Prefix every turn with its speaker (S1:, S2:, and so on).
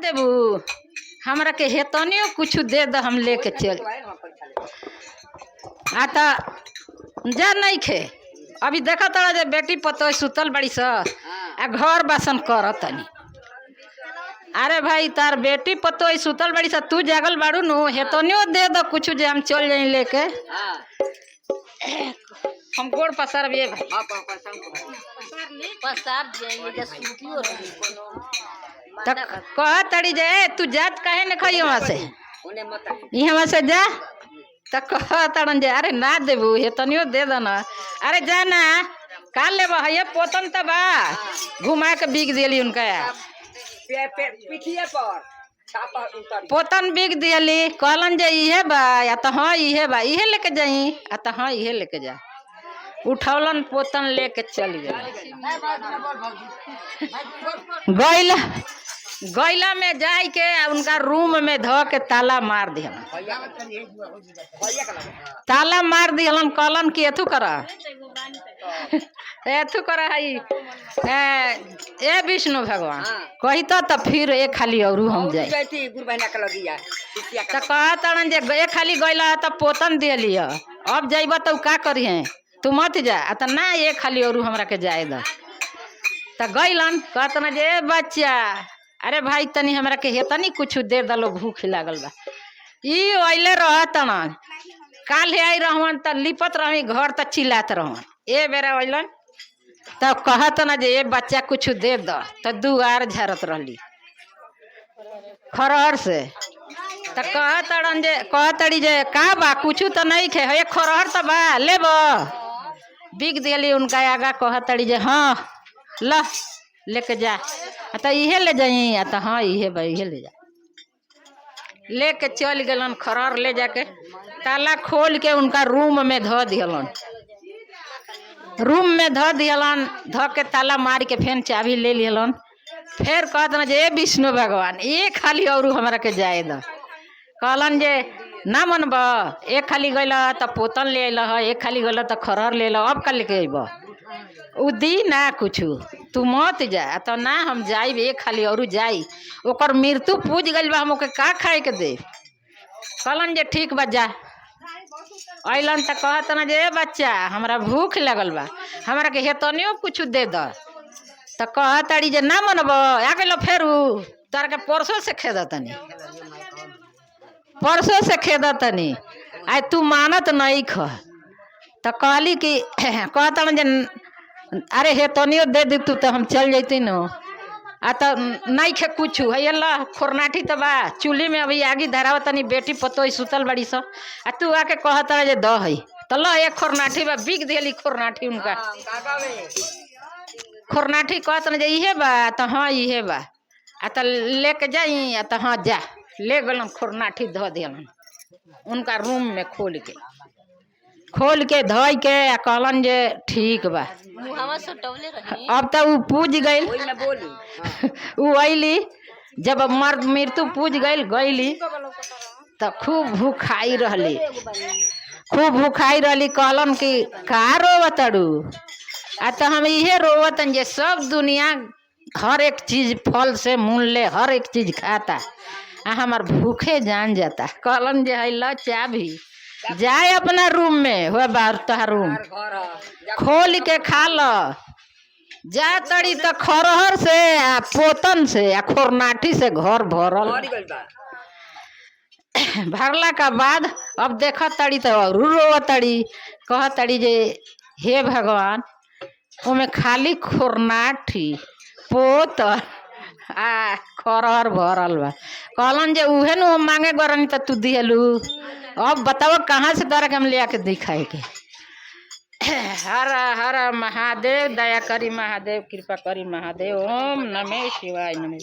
S1: देबू हमरा के हेतनियो कुछ दे द हम लेके चल आता जा नहीं खे। अभी देखा तड़ा जे बेटी पतो सुतल बड़ी स आ घर बासन कर तनी। अरे भाई तार बेटी पतो सुतल बड़ी स तू जागल बाड़ू नु हेतनियो दे द कुछ जे हम चल जाई लेके। हम गोड़ पसार भी भाई पसार जाएंगे जे सूतियो तक कह तड़ी जे तू जात काहे न खई वहां से यहाँ से जा तक कह तड़न जे अरे ना देबू हेतनियो दे द ना। अरे जा ना काल लेबा है पोतन त बा घुमा के बिक देली उनका पिठिए पर पोतन बिक दियली कहलन जे इहे बा या त हां इहे बा इहे लेके जाई आ त हां इहे लेके जा उठौलन पोतन लेके चल गइल गैला में जाय के उनका रूम में ध के ताला मार दिहलन। ताला मार दिहलन कहलन कि एथु कर हई ए विष्णु भगवान कही तो फिर एक खाली और हम जाए तो कहतन जे एक खाली गैला तो पोतन दिली अब जाइब तो का करी है तू मत जा तो ना एक खाली और हमरा के जाए द तो गैलन कहतन जे बच्चा अरे भाई तनी हमरा के हेतनी कुछ दे दलो भूख लागल बा ई अइले रहतन काल आई रहन त लिपत रही घर त चिल्लात रहन ए बेरा अइलन तब कहतन जे ए बच्चा कुछ दे द त दुआर झरत रहली खरहर से त कहतड़ी जे का बा कुछ त नहीं खे हे खरहर त बा लेब बिक देली उनका आगा कहतड़ी जे हाँ ल लेके जा तो इहे ले जाई तो हाँ इहे बा इहे ले जा लेके चल गलन खरहर ले जाके ताला खोल के उनका रूम में ध दिहलन। रूम में ध दिहलन ध के ताला मार के फेन चाबी ले लिहलन। फिर कहतन जे विष्णु भगवान एक खाली और हमरा के जाए द कहलन जे ना मनब एक खाली गइल तो पोतन ले अल एक खाली गइल तो खरहर ले अब का लेके अइब उ दी ना कुछ तू मत जा तो ना हम जाइब एक खाली और जाई ओकर मृत्यु पूज गइल बा हम ओके का खाए के दे। कहलन जे ठीक बा जा अइलन त कहतन जे बच्चा हमरा भूख लगल बा हमरा के हेतनियो कुछ दे द त कहतड़ी जे ना मनब आ गेलो फेरू तार के परसों से खेद तनी परसों से खेद तनी आय तू मानत नहीं ख त कहली कि कहतन जे अरे हेतनियो दे दी तू तो हम चल जैती न आ तो नहीं खे कुछ है ला खोरनाठी तो बा चूल्ही में अभी आगी धराव तनी बेटी पतो सुतल बड़ी स आ तू आके कहता जे द है तो ल एक खोरनाठी बा बिक देली खोरनाठी उनका खोरनाठी कहतन जे इहे बा तो हाँ इहे बा आ तो लेके जाई आ तो हाँ जा ले गलन खोरनाठी ध दिलन उनका रूम में खोल के धोई के आ कहलन जे ठीक बा अब तो उ पूज गइल उ अइली जब मर्द मृत्यु पूज गइली तो खूब भूखाई रहली कहलन कि का रोवतड़ू आ तो हम इहे रोवतन जे सब दुनिया हर एक चीज फल से मूल्य हर एक चीज खाता आ हमार भूखे जान जाता। कहलन जे है ल चाबी जाए अपना रूम में हुआ बाहर तोहार रूम खोल के खा ल जा तड़ी तो खरहर से आ पोतन से आ खोरनाठी से घर भरला का बाद अब देख तड़ी तो रो तड़ी कह तड़ी जे हे भगवान ओमे खाली खोरनाठी पोतन आ खरहर भरल बा। कहलन जे उहे न मांगे गरनी तो तू दिहलू अब बताओ कहाँ से तारा के हम ले आके दिखाए के। हर हर महादेव दया करी महादेव कृपा करी महादेव ओम नमः शिवाय नमः।